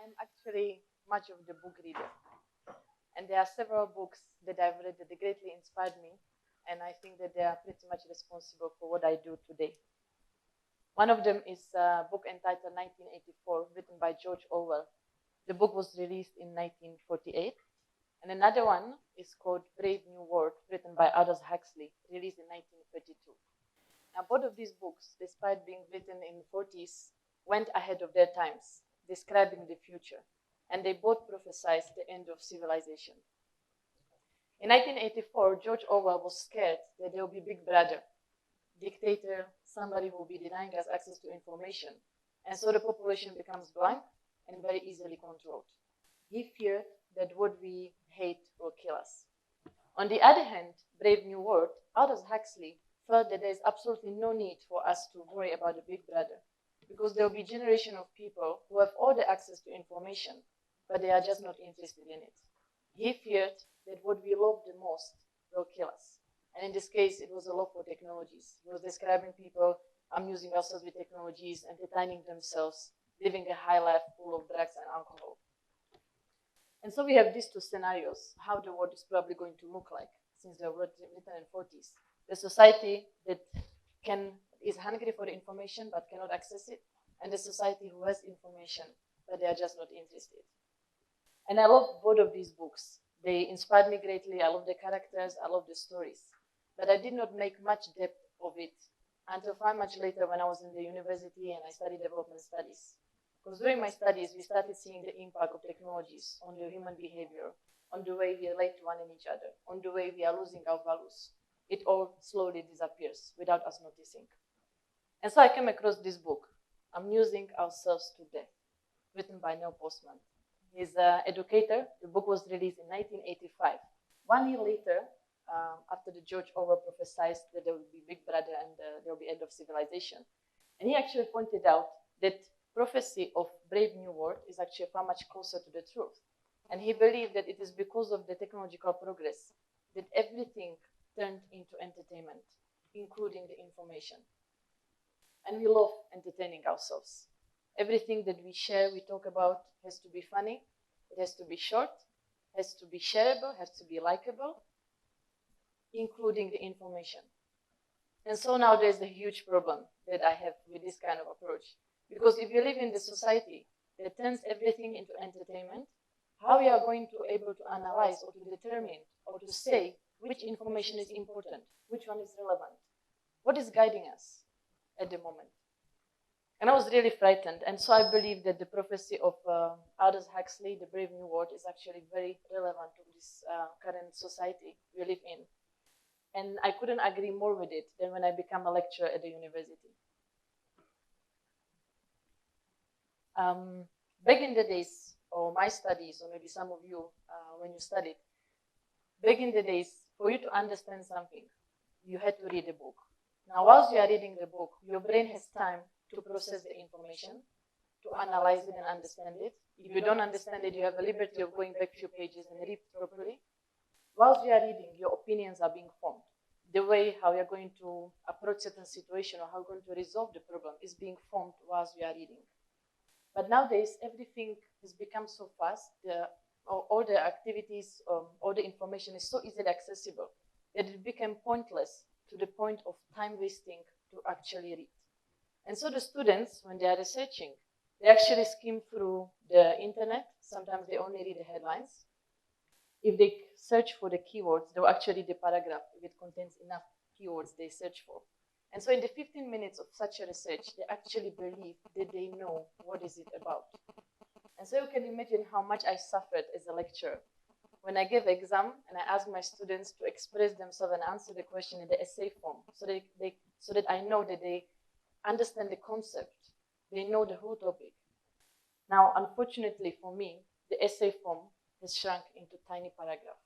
I'm actually much of the book reader. And there are several books that I've read that greatly inspired me. And I think that they are pretty much responsible for what I do today. One of them is a book entitled 1984, written by George Orwell. The book was released in 1948. And another one is called Brave New World, written by Aldous Huxley, released in 1932. Now, both of these books, despite being written in the 40s, went ahead of their times, describing the future. And they both prophesied the end of civilization. In 1984, George Orwell was scared that there will be Big Brother, dictator, somebody who will be denying us access to information. And so the population becomes blind and very easily controlled. He feared that what we hate will kill us. On the other hand, Brave New World, Aldous Huxley felt that there is absolutely no need for us to worry about the Big Brother, because there will be a generation of people who have all the access to information, but they are just not interested in it. He feared that what we love the most will kill us. And in this case, it was a love for technologies. He was describing people amusing themselves with technologies, entertaining themselves, living a high life full of drugs and alcohol. And so we have these two scenarios, how the world is probably going to look like, since they were written in the 40s. The society that is hungry for information but cannot access it, and the society who has information, but they are just not interested. And I love both of these books. They inspired me greatly. I love the characters, I love the stories. But I did not make much depth of it until much later when I was in the university and I studied development studies. Because during my studies, we started seeing the impact of technologies on the human behavior, on the way we relate to one and each other, on the way we are losing our values. It all slowly disappears without us noticing. And so I came across this book, Amusing Ourselves to Death, written by Neil Postman. He's an educator. The book was released in 1985. 1 year later, after the George Orwell prophesied that there will be Big Brother and there will be end of civilization. And he actually pointed out that prophecy of Brave New World is actually far much closer to the truth. And he believed that it is because of the technological progress that everything turned into entertainment, including the information. And we love entertaining ourselves. Everything that we share, we talk about, has to be funny, it has to be short, has to be shareable, has to be likable, including the information. And so now there's a huge problem that I have with this kind of approach. Because if you live in the society that turns everything into entertainment, how we are going to be able to analyze or to determine or to say which information is important, which one is relevant, what is guiding us at the moment? And I was really frightened. And so I believe that the prophecy of Aldous Huxley, The Brave New World, is actually very relevant to this current society we live in. And I couldn't agree more with it than when I became a lecturer at the university. Back in the days, or my studies, or maybe some of you when you studied, back in the days, for you to understand something, you had to read a book. Now, whilst you are reading the book, your brain has time to process the information, to analyze it and understand it. If you don't understand it, you have a liberty of going back a few pages and read properly. Whilst you are reading, your opinions are being formed. The way how you're going to approach certain situation or how you're going to resolve the problem is being formed whilst you are reading. But nowadays, everything has become so fast, all the activities, all the information is so easily accessible that it became pointless to the point of time wasting to actually read. And so the students, when they are researching, they actually skim through the internet. Sometimes they only read the headlines. If they search for the keywords, they'll actually read the paragraph if it contains enough keywords they search for. And so in the 15 minutes of such a research, they actually believe that they know what is it about. And so you can imagine how much I suffered as a lecturer. When I gave an exam and I asked my students to express themselves and answer the question in the essay form, so that I know that they understand the concept, they know the whole topic. Now, unfortunately for me, the essay form has shrunk into tiny paragraph.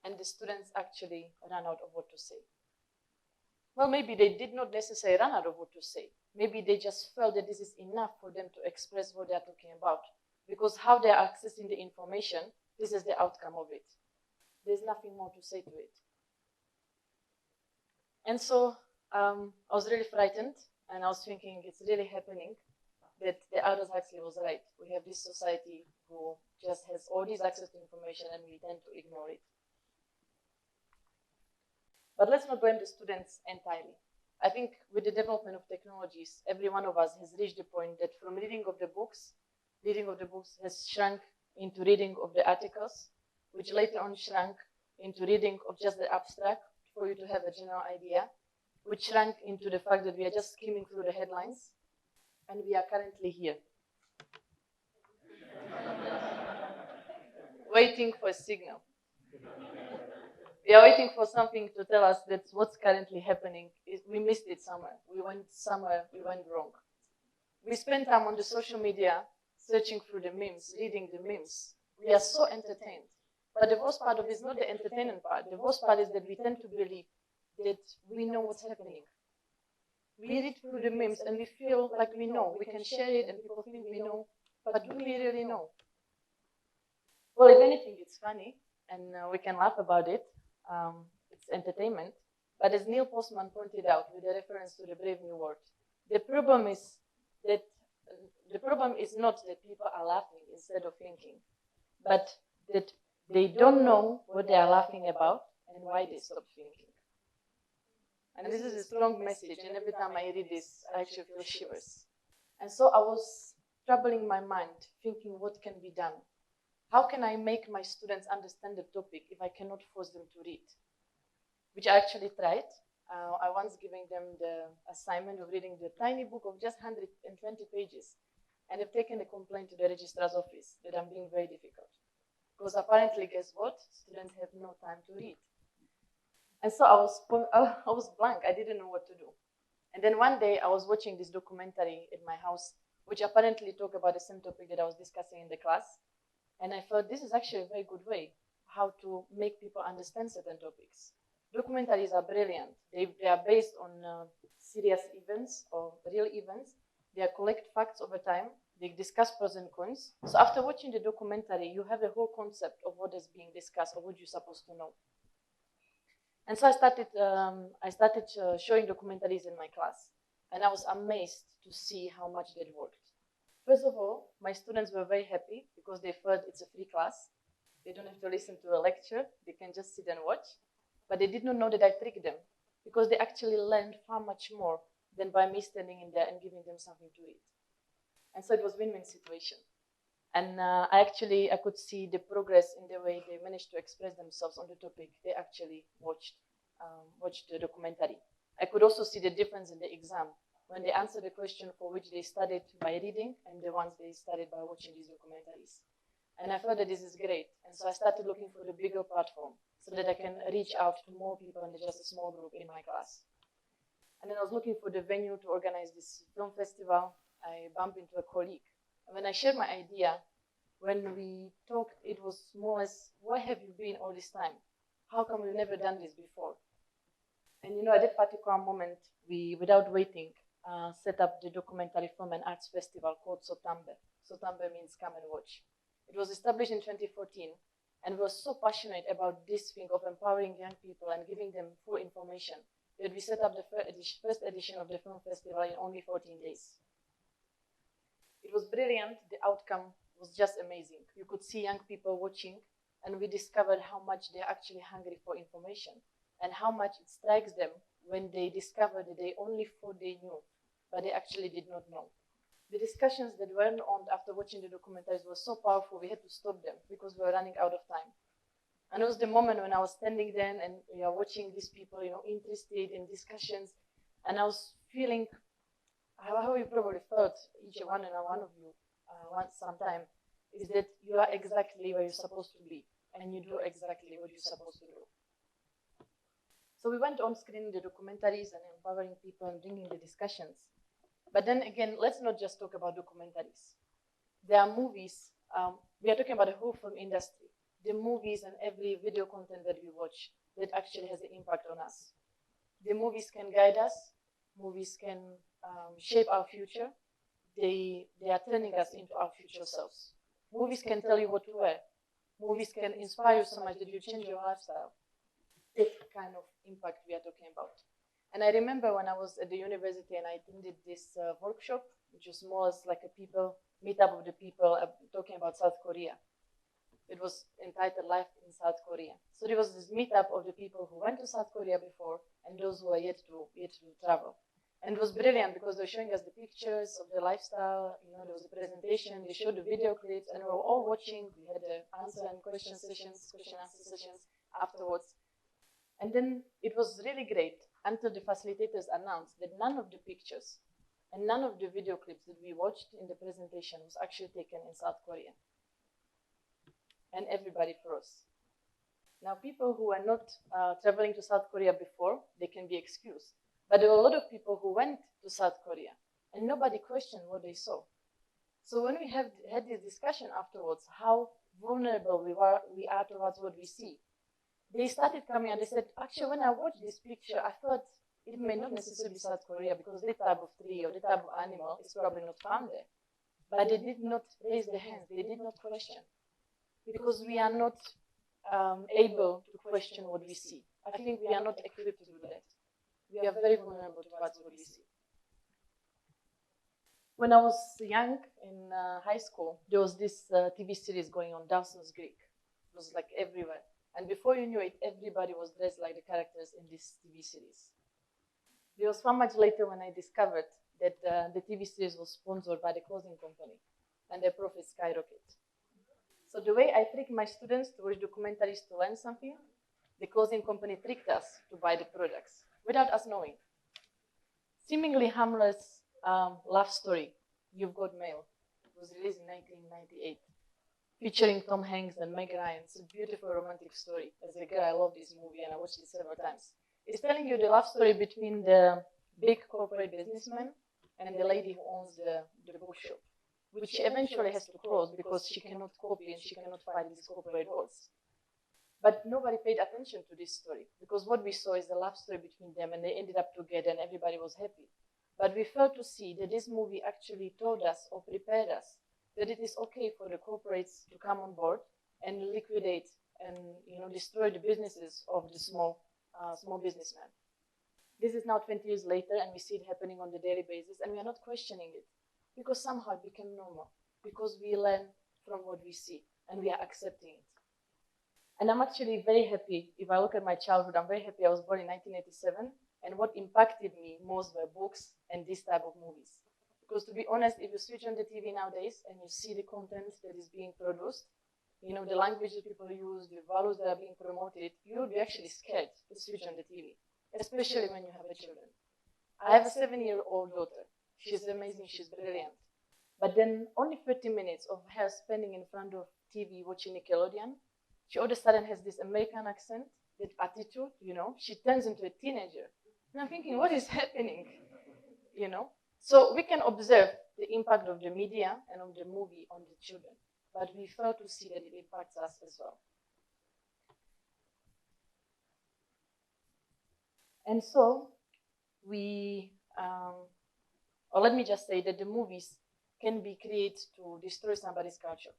And the students actually ran out of what to say. Well, maybe they did not necessarily run out of what to say. Maybe they just felt that this is enough for them to express what they are talking about. Because how they are accessing the information, this is the outcome of it. There's nothing more to say to it. And so I was really frightened, and I was thinking, it's really happening. that the Aldous Huxley was right. We have this society who just has all this access to information and we tend to ignore it. But let's not blame the students entirely. I think with the development of technologies, every one of us has reached the point that from reading of the books has shrunk into reading of the articles, which later on shrank into reading of just the abstract for you to have a general idea, which shrank into the fact that we are just skimming through the headlines, and we are currently here. Waiting for a signal. We are waiting for something to tell us that what's currently happening. We missed it somewhere. We went wrong. We spend time on the social media searching through the memes, reading the memes. We are so entertained. But the worst part of it is not the entertainment part. The worst part is that we tend to believe that we know what's happening. We read through the memes and we feel like we know. We can share it and people think we know. But do we really know? Well, if anything, it's funny and we can laugh about it. It's entertainment. But as Neil Postman pointed out with a reference to the Brave New World, the problem is not that people are laughing instead of thinking, but that they don't know what they are laughing about and why they stop thinking. And this is a strong message, and every time I read this, I actually feel shivers. And so I was troubling my mind, thinking what can be done. How can I make my students understand the topic if I cannot force them to read? Which I actually tried. I once giving them the assignment of reading the tiny book of just 120 pages. And they've taken a complaint to the registrar's office that I'm being very difficult. Because apparently, guess what? Students have no time to read. And so I was blank. I didn't know what to do. And then one day I was watching this documentary at my house, which apparently talked about the same topic that I was discussing in the class. And I thought this is actually a very good way how to make people understand certain topics. Documentaries are brilliant. They are based on serious events or real events. They collect facts over time. They discuss pros and cons. So after watching the documentary, you have the whole concept of what is being discussed or what you're supposed to know. And so I started showing documentaries in my class. And I was amazed to see how much that worked. First of all, my students were very happy because they felt it's a free class. They don't have to listen to a lecture. They can just sit and watch. But they did not know that I tricked them because they actually learned far much more than by me standing in there and giving them something to read. And so it was a win-win situation. And I could see the progress in the way they managed to express themselves on the topic. They actually watched the documentary. I could also see the difference in the exam when they answered the question for which they studied by reading and the ones they studied by watching these documentaries. And I thought that this is great. And so I started looking for the bigger platform so that I can reach out to more people than just a small group in my class. And then I was looking for the venue to organize this film festival. I bumped into a colleague. And when I shared my idea, when we talked, it was more or less, where have you been all this time? How come we've never done this before? And at that particular moment, we, without waiting, set up the documentary film and arts festival called SOTAMBE. SOTAMBE means come and watch. It was established in 2014, and we were so passionate about this thing of empowering young people and giving them full information that we set up the first edition of the film festival in only 14 days. It was brilliant. The outcome was just amazing. You could see young people watching, and we discovered how much they're actually hungry for information and how much it strikes them when they discover that they only thought they knew, but they actually did not know. The discussions that went on after watching the documentaries were so powerful, we had to stop them because we were running out of time. And it was the moment when I was standing there and we are watching these people, interested in discussions, and I was feeling how you probably felt, each one and one of you, once sometime, is that you are exactly where you're supposed to be, and you do exactly what you're supposed to do. So we went on screening the documentaries and empowering people and bringing the discussions. But then again, let's not just talk about documentaries. There are movies. We are talking about the whole film industry. The movies and every video content that we watch that actually has an impact on us. The movies can guide us. Movies can shape our future. They are turning us into our future selves. Movies can tell you what to wear. Movies can inspire you so much that you change your lifestyle. That kind of impact we are talking about. And I remember when I was at the university and I attended this workshop, which was more as like a meetup of the people talking about South Korea. It was entitled Life in South Korea. So there was this meetup of the people who went to South Korea before and those who are yet to travel. And it was brilliant because they were showing us the pictures of the lifestyle. There was a presentation, they showed the video clips, and we were all watching. We had the answer and question answer sessions afterwards. And then it was really great until the facilitators announced that none of the pictures and none of the video clips that we watched in the presentation was actually taken in South Korea. And everybody froze. Now, people who were not traveling to South Korea before, they can be excused. But there were a lot of people who went to South Korea, and nobody questioned what they saw. So when we had this discussion afterwards, how vulnerable we are towards what we see, they started coming and they said, actually, when I watched this picture, I thought it may not necessarily be South Korea because that type of tree or that type of animal is probably not found there. But they did not raise their hands. They did not question. Because we are not able to question what we see. I think we are not equipped to do that. We are very vulnerable towards what we see. When I was young in high school, there was this TV series going on, Dawson's Creek. It was like everywhere. And before you knew it, everybody was dressed like the characters in this TV series. There was far much later when I discovered that the TV series was sponsored by the clothing company, and their profits skyrocketed. So the way I trick my students to watch documentaries to learn something, the clothing company tricked us to buy the products without us knowing. Seemingly harmless love story, You've Got Mail, was released in 1998, featuring Tom Hanks and Meg Ryan. It's a beautiful romantic story. As a girl, I love this movie and I watched it several times. It's telling you the love story between the big corporate businessman and the lady who owns the bookshop, which eventually has to close because she cannot copy and she cannot fight these corporate wars. But nobody paid attention to this story because what we saw is the love story between them and they ended up together and everybody was happy. But we failed to see that this movie actually told us or prepared us that it is okay for the corporates to come on board and liquidate and destroy the businesses of the small businessmen. This is now 20 years later and we see it happening on a daily basis and we are not questioning it because somehow it became normal, because we learn from what we see and we are accepting it. And I'm actually very happy, if I look at my childhood, I'm very happy I was born in 1987 and what impacted me most were books and this type of movies. Because to be honest, if you switch on the TV nowadays and you see the content that is being produced, the language that people use, the values that are being promoted, you would be actually scared to switch on the TV, especially when you have children. I have a 7-year-old daughter. She's amazing, she's brilliant. But then only 30 minutes of her spending in front of TV watching Nickelodeon, she all of a sudden has this American accent, that attitude, she turns into a teenager. And I'm thinking, what is happening? So we can observe the impact of the media and of the movie on the children, but we fail to see that it impacts us as well. And so or let me just say that the movies can be created to destroy somebody's culture.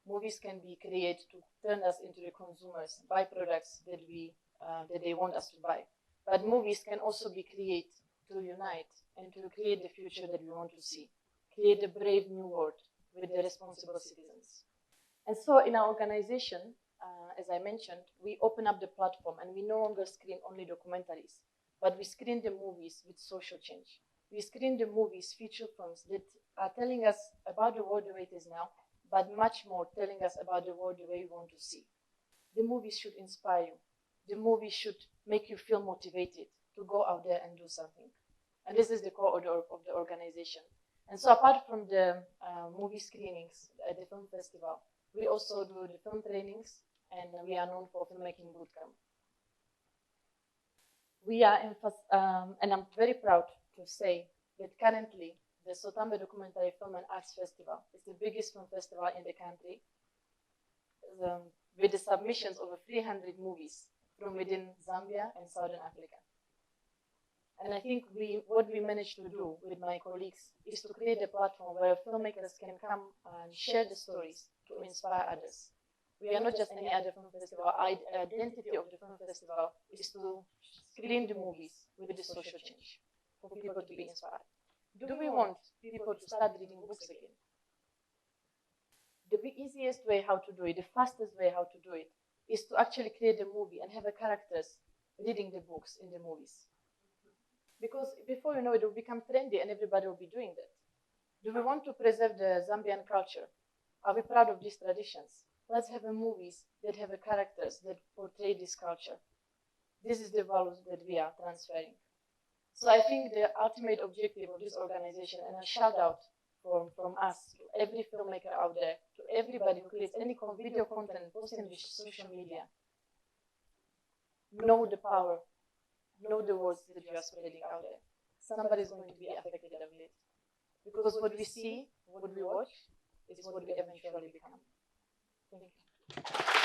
Movies can be created to turn us into the consumers, buy products that they want us to buy. But movies can also be created to unite and to create the future that we want to see, create a brave new world with the responsible citizens. And so in our organization, as I mentioned, we open up the platform and we no longer screen only documentaries, but we screen the movies with social change. We screen the movies, feature films that are telling us about the world the way it is now, but much more telling us about the world the way we want to see. The movies should inspire you. The movies should make you feel motivated to go out there and do something. And this is the core of the organization. And so apart from the movie screenings at the film festival, we also do the film trainings, and we are known for filmmaking bootcamp. We are, and I'm very proud to say that currently the SOTAMBE Documentary Film and Arts Festival is the biggest film festival in the country, with the submissions of over 300 movies from within Zambia and Southern Africa. And I think what we managed to do with my colleagues is to create a platform where filmmakers can come and share the stories to inspire others. We are not just any other film festival. Identity of the film festival is to screen the movies with the social change, for people to be inspired. Do we want people to start reading books again? The easiest way how to do it, the fastest way how to do it, is to actually create a movie and have the characters reading the books in the movies. Because before you know it will become trendy and everybody will be doing that. Do we want to preserve the Zambian culture? Are we proud of these traditions? Let's have movies that have characters that portray this culture. This is the values that we are transferring. So I think the ultimate objective of this organization, and a shout out from us to every filmmaker out there, to everybody who creates any video content, posting on social media, know the power, know the words that you are spreading out there. Somebody is going to be affected of it. Because what we see, what we watch, is what we eventually become. Thank you.